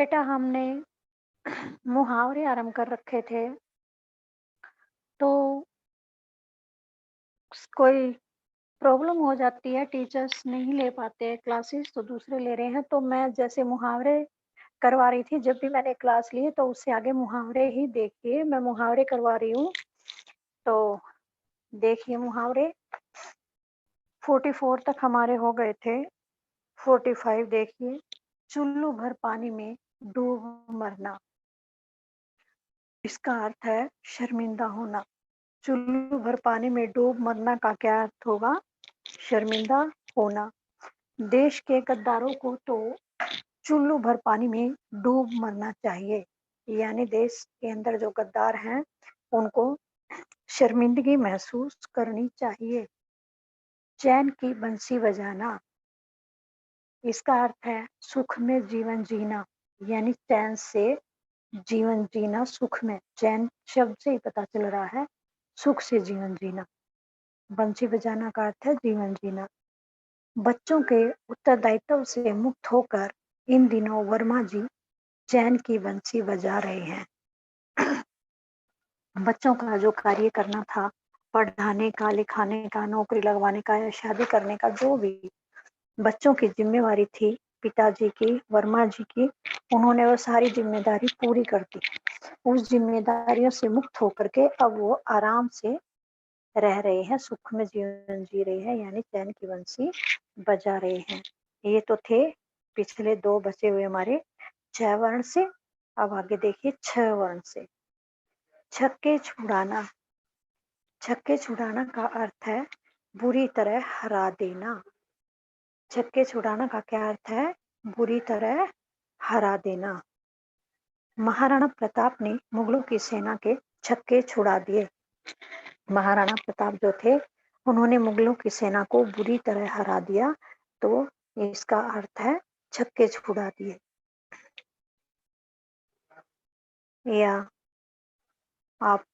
बेटा हमने मुहावरे आरंभ कर रखे थे, तो कोई प्रॉब्लम हो जाती है, टीचर्स नहीं ले पाते हैं क्लासेस तो दूसरे ले रहे हैं, तो मैं जैसे मुहावरे करवा रही थी, जब भी मैंने क्लास ली है तो उससे आगे मुहावरे ही देखिए, मैं मुहावरे करवा रही हूँ। तो देखिए मुहावरे 44 तक हमारे हो गए थे, 45 देखिए। चुल्लू भर पानी में डूब मरना, इसका अर्थ है शर्मिंदा होना। चुल्लू भर पानी में डूब मरना का क्या अर्थ होगा? शर्मिंदा होना। देश के गद्दारों को तो चुल्लू भर पानी में डूब मरना चाहिए, यानी देश के अंदर जो गद्दार हैं उनको शर्मिंदगी महसूस करनी चाहिए। चैन की बंसी बजाना, इसका अर्थ है सुख में जीवन जीना, यानी चैन से जीवन जीना, सुख में। चैन शब्द से ही पता चल रहा है सुख से जीवन जीना। बंसी बजाना का अर्थ है जीवन जीना। बच्चों के उत्तरदायित्व से मुक्त होकर इन दिनों वर्मा जी चैन की बंसी बजा रहे हैं। बच्चों का जो कार्य करना था, पढ़ाने का, लिखाने का, नौकरी लगवाने का या शादी करने का, जो भी बच्चों की जिम्मेवारी थी पिताजी की, वर्मा जी की, उन्होंने वो सारी जिम्मेदारी पूरी कर दी। उस जिम्मेदारियों से मुक्त होकर के अब वो आराम से रह रहे हैं, सुख में जीवन जी रहे हैं, यानी चैन की बंसी बजा रहे हैं। ये तो थे पिछले 2 बचे हुए हमारे 6 वर्ण से। अब आगे देखिए 6 वर्ण से। छक्के छुड़ाना। छक्के छुड़ाना का अर्थ है बुरी तरह हरा देना। छक्के छुड़ाना का क्या अर्थ है? बुरी तरह हरा देना। महाराणा प्रताप ने मुगलों की सेना के छक्के छुड़ा दिए। महाराणा प्रताप जो थे उन्होंने मुगलों की सेना को बुरी तरह हरा दिया, तो इसका अर्थ है छक्के छुड़ा दिए। या आप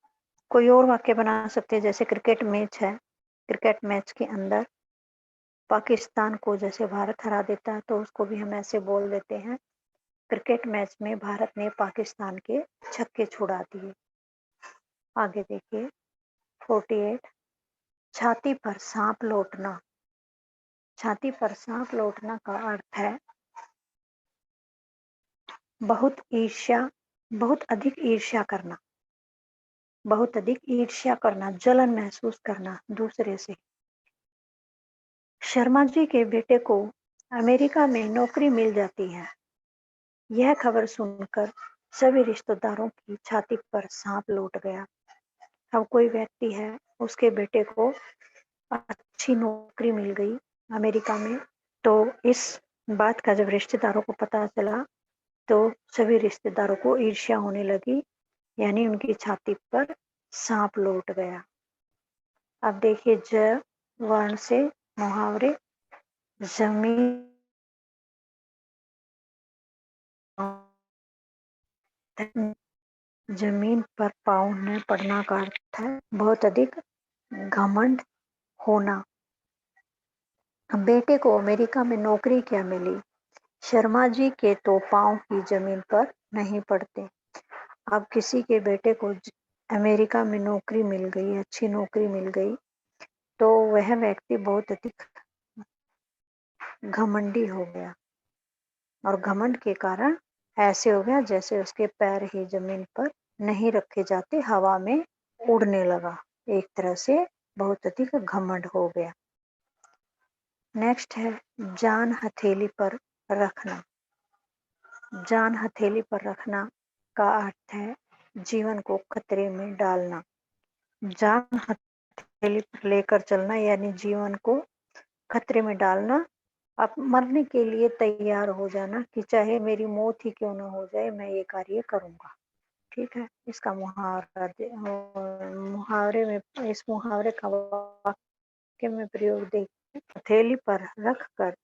कोई और वाक्य बना सकते हैं, जैसे क्रिकेट मैच है, क्रिकेट मैच के अंदर पाकिस्तान को जैसे भारत हरा देता है तो उसको भी हम ऐसे बोल देते हैं, क्रिकेट मैच में भारत ने पाकिस्तान के छक्के छुड़ा दिए। आगे देखिए 48। छाती पर सांप लौटना। छाती पर सांप लौटना का अर्थ है बहुत ईर्ष्या, बहुत अधिक ईर्ष्या करना, बहुत अधिक ईर्ष्या करना, जलन महसूस करना दूसरे से। शर्मा जी के बेटे को अमेरिका में नौकरी मिल जाती है। यह खबर सुनकर सभी रिश्तेदारों की छाती पर सांप लौट गया। अब कोई व्यक्ति है, उसके बेटे को अच्छी नौकरी मिल गई अमेरिका में, तो इस बात का जब रिश्तेदारों को पता चला तो सभी रिश्तेदारों को ईर्ष्या होने लगी, यानी उनकी छाती पर सांप लौट गया। अब देखिए ज वर्ण से मुहावरे। जमीन जमीन पर पाँव न पड़ना का अर्थ है बहुत अधिक घमंड होना। बेटे को अमेरिका में नौकरी क्या मिली? शर्मा जी के तो पाँव ही जमीन पर नहीं पड़ते। अब किसी के बेटे को अमेरिका में नौकरी मिल गई, अच्छी नौकरी मिल गई, तो वह व्यक्ति बहुत अधिक घमंडी हो गया, और घमंड के कारण ऐसे हो गया जैसे उसके पैर ही जमीन पर नहीं रखे जाते, हवा में उड़ने लगा। एक तरह से बहुत अधिक घमंड हो गया। नेक्स्ट है जान हथेली पर रखना। जान हथेली पर रखना का अर्थ है जीवन को खतरे में डालना। जान हथेली पर लेकर चलना, यानी जीवन को खतरे में डालना। आप मरने के लिए तैयार हो जाना कि चाहे मेरी मौत ही क्यों ना हो जाए, मैं ये कार्य करूंगा। ठीक है, इसका मुहावरे में, इस मुहावरे का वाक्य में प्रयोग देखिए। हथेली पर रखकर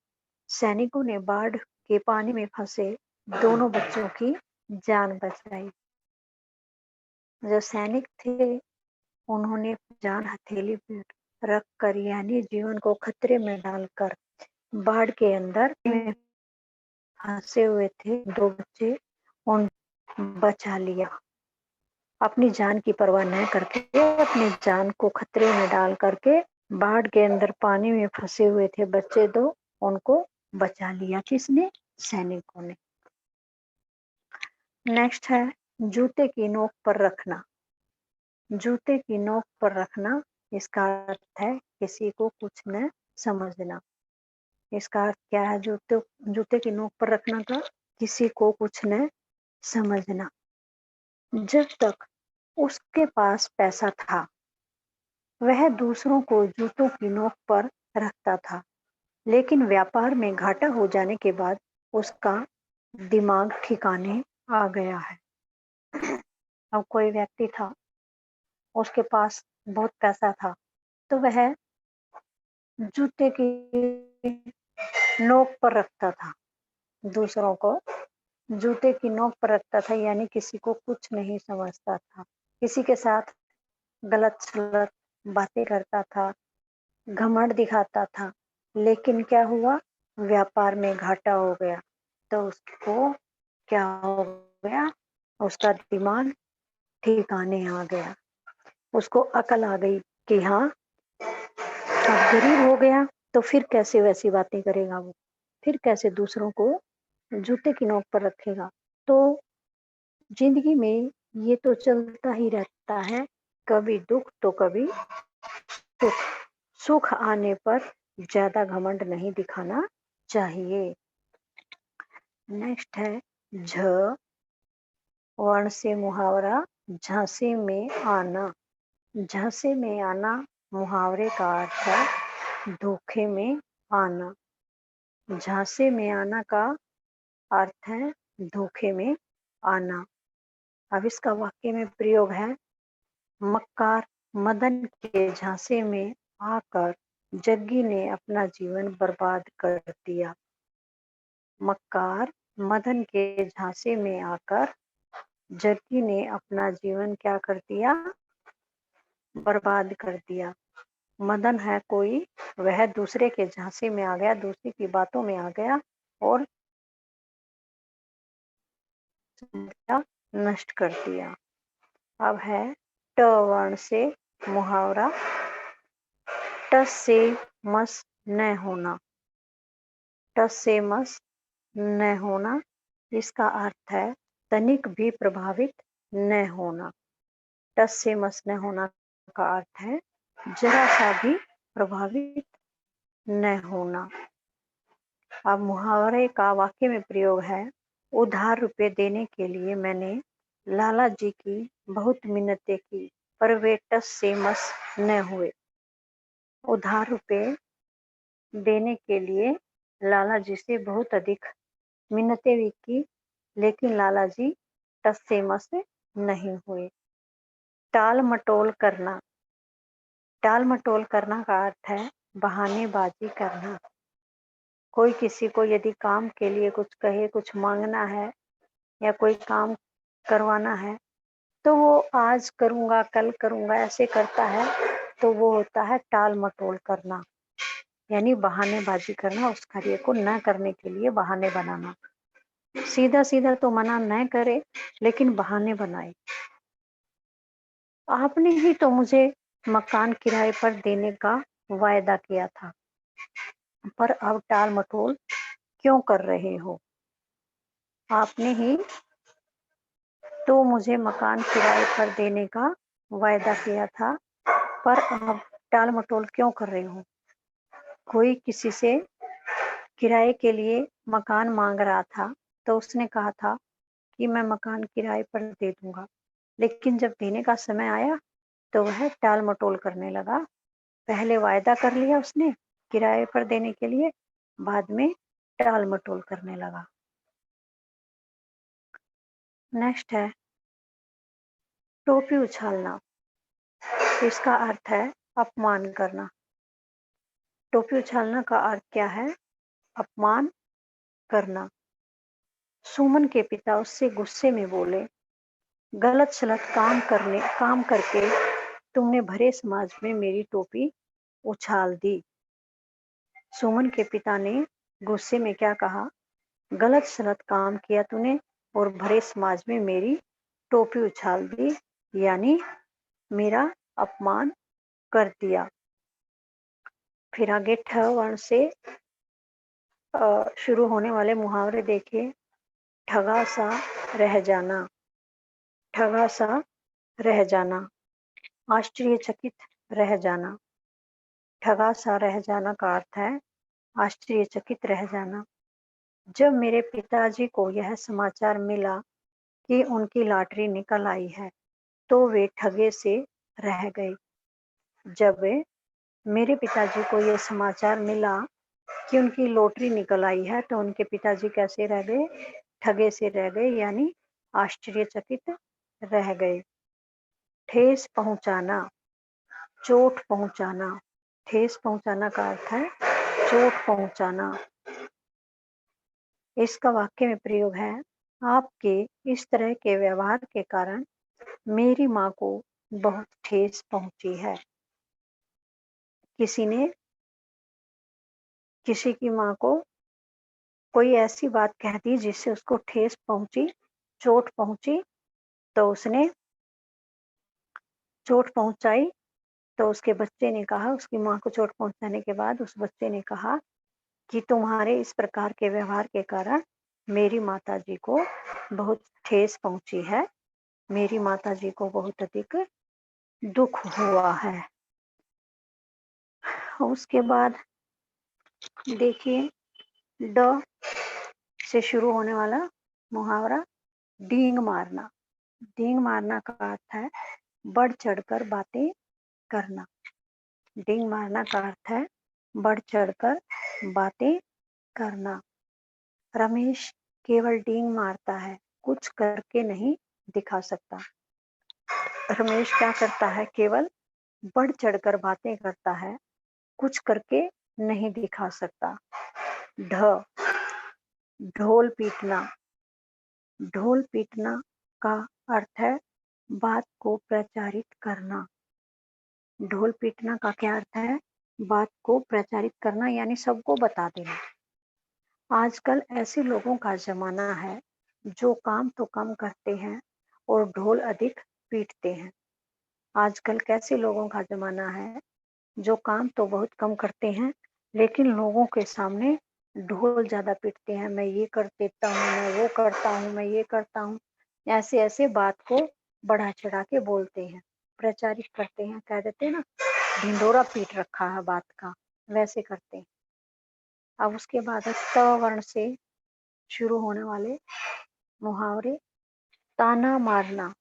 सैनिकों ने बाढ़ के पानी में फंसे दोनों बच्चों की जान बचाई। जो सैनिक थे उन्होंने जान हथेली पर रखकर, यानी जीवन को खतरे में डालकर, बाढ़ के अंदर फंसे हुए थे 2 बच्चे, उन बचा लिया। अपनी जान की परवाह न करके, अपनी जान को खतरे में डाल करके, बाढ़ के अंदर पानी में फंसे हुए थे बच्चे दो, उनको बचा लिया। किसने? सैनिकों ने। नेक्स्ट है जूते की नोक पर रखना। जूते की नोक पर रखना, इसका अर्थ है किसी को कुछ न समझना। इसका अर्थ क्या है जूते की नोक पर रखना का? किसी को कुछ न समझना। जब तक उसके पास पैसा था, वह दूसरों को जूतों की नोक पर रखता था, लेकिन व्यापार में घाटा हो जाने के बाद उसका दिमाग ठिकाने आ गया है। अब कोई व्यक्ति था, उसके पास बहुत पैसा था, तो वह जूते की नोक पर रखता था, दूसरों को जूते की नोक पर रखता था, यानी किसी को कुछ नहीं समझता था, किसी के साथ गलत सलत बातें करता था, घमंड दिखाता था। लेकिन क्या हुआ? व्यापार में घाटा हो गया, तो उसको क्या हो गया? उसका दिमाग ठिकाने आ गया। उसको अकल आ गई कि हाँ, अब गरीब हो गया तो फिर कैसे वैसी बातें करेगा वो, फिर कैसे दूसरों को जूते की नोक पर रखेगा। तो जिंदगी में ये तो चलता ही रहता है, कभी दुख तो कभी सुख। सुख आने पर ज्यादा घमंड नहीं दिखाना चाहिए। नेक्स्ट है झ वर्ण से मुहावरा झांसे में आना। झांसे में आना मुहावरे का अर्थ है धोखे में आना। झांसे में आना का अर्थ है धोखे में आना। अब इसका वाक्य में प्रयोग है, मक्कार मदन के झांसे में आकर जग्गी ने अपना जीवन बर्बाद कर दिया। मक्कार मदन के झांसे में आकर जग्गी ने अपना जीवन क्या कर दिया? बर्बाद कर दिया। मदन है कोई, वह दूसरे के झांसे में आ गया, दूसरे की बातों में आ गया और नष्ट कर दिया। अब है ट वर्ण से मुहावरा टस से मस न होना। टस से मस न होना, इसका अर्थ है तनिक भी प्रभावित न होना। टस से मस न होना का अर्थ है जरा सा भी प्रभावित न होना। अब मुहावरे का वाक्य में प्रयोग है, उधार रुपए देने के लिए मैंने लाला जी की बहुत मिन्नतें की, पर वे टस से मस न हुए। उधार रुपए देने के लिए लाला जी से बहुत अधिक मिन्नतें भी की, लेकिन लाला जी टस से मस नहीं हुए। टाल मटोल करना। टाल मटोल करना का अर्थ है बहानेबाजी करना। कोई किसी को यदि काम के लिए कुछ कहे, कुछ मांगना है या कोई काम करवाना है, तो वो आज करूंगा कल करूंगा ऐसे करता है, तो वो होता है टाल मटोल करना, यानी बहानेबाजी करना, उस कार्य को न करने के लिए बहाने बनाना। सीधा सीधा तो मना न करे, लेकिन बहाने बनाए। आपने ही तो मुझे मकान किराए पर देने का वायदा किया था, पर अब टाल मटोल क्यों कर रहे हो? आपने ही तो मुझे मकान किराए पर देने का वायदा किया था, पर अब टाल मटोल क्यों कर रहे हो? कोई किसी से किराए के लिए मकान मांग रहा था, तो उसने कहा था कि मैं मकान किराए पर दे दूंगा, लेकिन जब देने का समय आया तो वह टाल मटोल करने लगा। पहले वायदा कर लिया उसने किराए पर देने के लिए, बाद में टाल मटोल करने लगा। नेक्स्ट है टोपी उछालना। इसका अर्थ है अपमान करना। टोपी उछालना का अर्थ क्या है? अपमान करना। सुमन के पिता उससे गुस्से में बोले, गलत सलत काम करके तुमने भरे समाज में मेरी टोपी उछाल दी। सुमन के पिता ने गुस्से में क्या कहा? गलत सलत काम किया तूने, और भरे समाज में मेरी टोपी उछाल दी, यानी मेरा अपमान कर दिया। फिर आगे ठ वर्ण से शुरू होने वाले मुहावरे देखिए। ठगा सा रह जाना, ठगा सा रह जाना, आश्चर्यचकित रह जाना। ठगा सा रह जाना का अर्थ है आश्चर्यचकित रह जाना। जब मेरे पिताजी को यह समाचार मिला कि उनकी लॉटरी निकल आई है, तो वे ठगे से रह गए। जब मेरे पिताजी को यह समाचार मिला कि उनकी लॉटरी निकल आई है, तो उनके पिताजी कैसे रह गए? ठगे से रह गए, यानी आश्चर्यचकित रह गए। ठेस पहुंचाना, चोट पहुंचाना। ठेस पहुंचाना का अर्थ है चोट पहुंचाना। इसका वाक्य में प्रयोग है, आपके इस तरह के व्यवहार के कारण मेरी माँ को बहुत ठेस पहुंची है। किसी ने किसी की माँ को कोई ऐसी बात कह दी जिससे उसको ठेस पहुंची, चोट पहुंची, तो उसने चोट पहुंचाई। तो उसके बच्चे ने कहा, उसकी माँ को चोट पहुंचाने के बाद उस बच्चे ने कहा कि तुम्हारे इस प्रकार के व्यवहार के कारण मेरी माताजी को बहुत ठेस पहुंची है, मेरी माताजी को बहुत अधिक दुख हुआ है। उसके बाद देखिए ड से शुरू होने वाला मुहावरा डींग मारना। डींग मारना का अर्थ है बढ़ चढ़कर बातें करना। डींग मारना का अर्थ है बढ़ चढ़कर बातें करना। रमेश केवल डींग मारता है, कुछ करके नहीं दिखा सकता। रमेश क्या करता है? केवल बढ़ चढ़कर बातें करता है, कुछ करके नहीं दिखा सकता। ढ ढोल पीटना। ढोल पीटना का अर्थ है बात को प्रचारित करना। ढोल पीटना का क्या अर्थ है? बात को प्रचारित करना, यानी सबको बता देना। आजकल ऐसे लोगों का जमाना है जो काम तो कम करते हैं और ढोल अधिक पीटते हैं। आजकल कैसे लोगों का जमाना है जो काम तो बहुत कम करते हैं, लेकिन लोगों के सामने ढोल ज्यादा पीटते हैं। मैं ये कर देता हूँ, मैं वो करता हूँ, मैं ये करता हूँ, ऐसे ऐसे बात को बढ़ा चढ़ा के बोलते हैं, प्रचारित करते हैं। कह देते हैं ना, ढिंढोरा पीट रखा है बात का, वैसे करते हैं। अब उसके बाद त वर्ण से शुरू होने वाले मुहावरे। ताना मारना।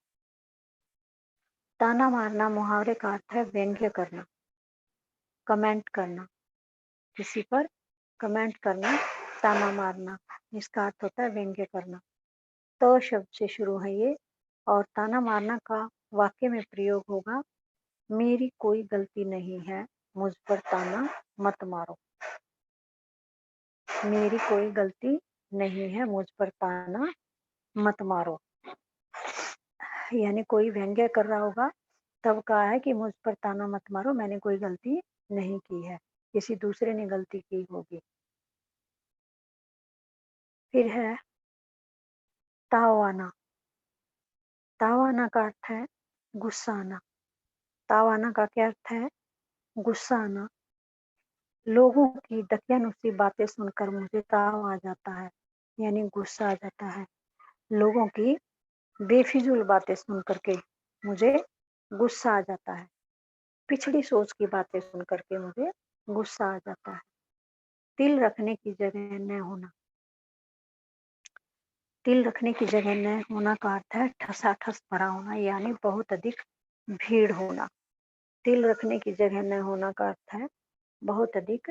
ताना मारना मुहावरे का अर्थ है व्यंग्य करना, कमेंट करना, किसी पर कमेंट करना, ताना मारना। इसका अर्थ होता है व्यंग्य करना। तो शब्द से शुरू है ये, और ताना मारना का वाक्य में प्रयोग होगा, मेरी कोई गलती नहीं है, मुझ पर ताना मत मारो। मेरी कोई गलती नहीं है, मुझ पर ताना मत मारो। यानी कोई व्यंग्य कर रहा होगा, तब कहा है कि मुझ पर ताना मत मारो, मैंने कोई गलती नहीं की है, किसी दूसरे ने गलती की होगी। फिर है ताव आना। ताव आना का अर्थ है गुस्सा आना। ताव आना का क्या अर्थ है? गुस्सा आना। लोगों की दकियानुसी बातें सुनकर मुझे ताव आ जाता है, यानी गुस्सा आ जाता है। लोगों की बेफिजूल बातें सुन करके मुझे गुस्सा आ जाता है। पिछड़ी सोच की बातें सुन करके मुझे गुस्सा आ जाता है। तिल रखने की जगह न होना। तिल रखने की जगह न होना का अर्थ है ठसाठस भरा होना, यानी बहुत अधिक भीड़ होना। तिल रखने की जगह न होना का अर्थ है बहुत अधिक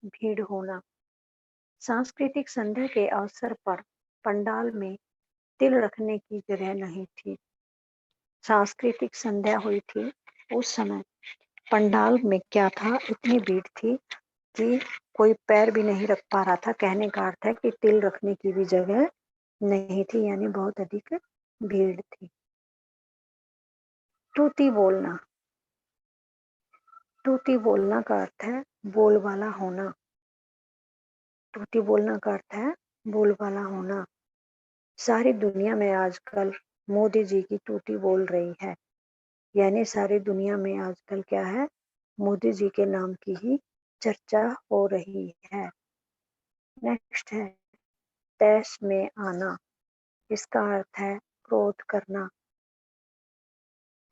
भीड़ होना। सांस्कृतिक संध्या के अवसर पर पंडाल में तिल रखने की जगह नहीं थी। सांस्कृतिक संध्या हुई थी उस समय पंडाल में क्या था, इतनी भीड़ थी कि कोई पैर भी नहीं रख पा रहा था। कहने का अर्थ है कि तिल रखने की भी जगह नहीं थी, यानी बहुत अधिक भीड़ थी। तूती बोलना। तूती बोलना का अर्थ है बोल वाला होना। तूती बोलना का अर्थ है बोल वाला होना। सारी दुनिया में आजकल मोदी जी की टूटी बोल रही है, यानी सारी दुनिया में आजकल क्या है, मोदी जी के नाम की ही चर्चा हो रही है। नेक्स्ट है तैश में आना, इसका अर्थ है क्रोध करना।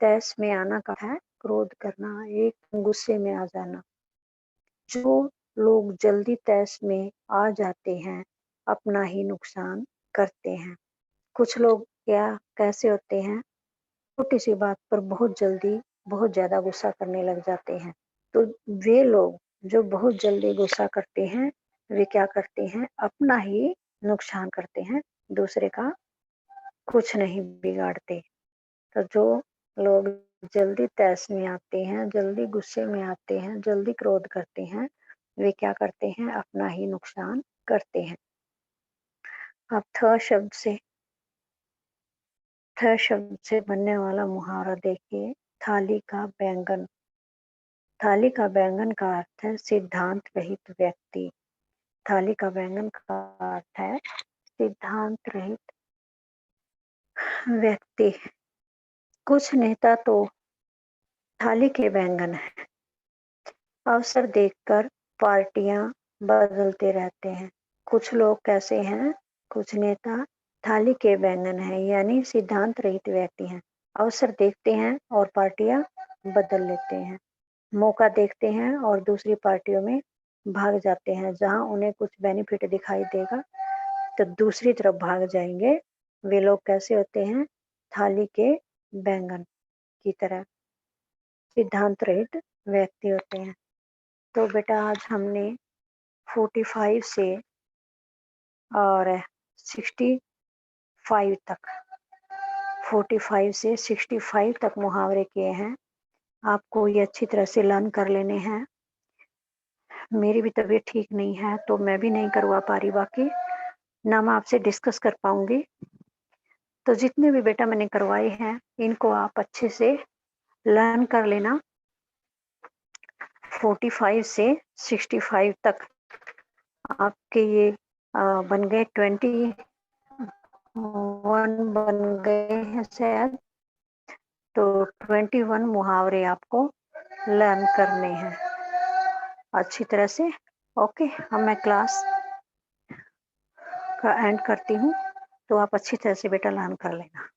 तैश में आना का है क्रोध करना, एक गुस्से में आ जाना। जो लोग जल्दी तैश में आ जाते हैं, अपना ही नुकसान करते हैं। कुछ लोग क्या कैसे होते हैं, छोटी सी बात पर बहुत जल्दी बहुत ज्यादा गुस्सा करने लग जाते हैं। तो वे लोग जो बहुत जल्दी गुस्सा करते हैं, वे क्या करते हैं, अपना ही नुकसान करते हैं, दूसरे का कुछ नहीं बिगाड़ते। तो जो लोग जल्दी तैश में आते हैं, जल्दी गुस्से में आते हैं, जल्दी क्रोध करते हैं, वे क्या करते हैं, अपना ही नुकसान करते हैं। अब थ शब्द से बनने वाला मुहावरा देखिए, थाली का बैंगन। थाली का बैंगन का अर्थ है सिद्धांत रहित व्यक्ति। थाली का बैंगन का अर्थ है सिद्धांत रहित व्यक्ति। कुछ नेता तो थाली के बैंगन है, अवसर देखकर पार्टियां बदलते रहते हैं। कुछ लोग कैसे हैं, कुछ नेता थाली के बैंगन है, यानी सिद्धांत रहित व्यक्ति हैं। अवसर देखते हैं और पार्टियां बदल लेते हैं। मौका देखते हैं और दूसरी पार्टियों में भाग जाते हैं। जहां उन्हें कुछ बेनिफिट दिखाई देगा तो दूसरी तरफ भाग जाएंगे। वे लोग कैसे होते हैं, थाली के बैंगन की तरह सिद्धांत रहित व्यक्ति होते हैं। तो बेटा आज हमने 45 से और 65 तक 45 से 65 तक मुहावरे किए हैं। आपको ये अच्छी तरह से लर्न कर लेने हैं। मेरी भी तबीयत ठीक नहीं है तो मैं भी नहीं करवा पा रही, बाकी ना मैं आपसे डिस्कस कर पाऊंगी। तो जितने भी बेटा मैंने करवाए हैं, इनको आप अच्छे से लर्न कर लेना। 45 से 65 तक आपके ये बन गए 21 बन गए हैं शायद। तो 21 मुहावरे आपको लर्न करने हैं अच्छी तरह से। ओके, अब मैं क्लास का एंड करती हूँ, तो आप अच्छी तरह से बेटा लर्न कर लेना।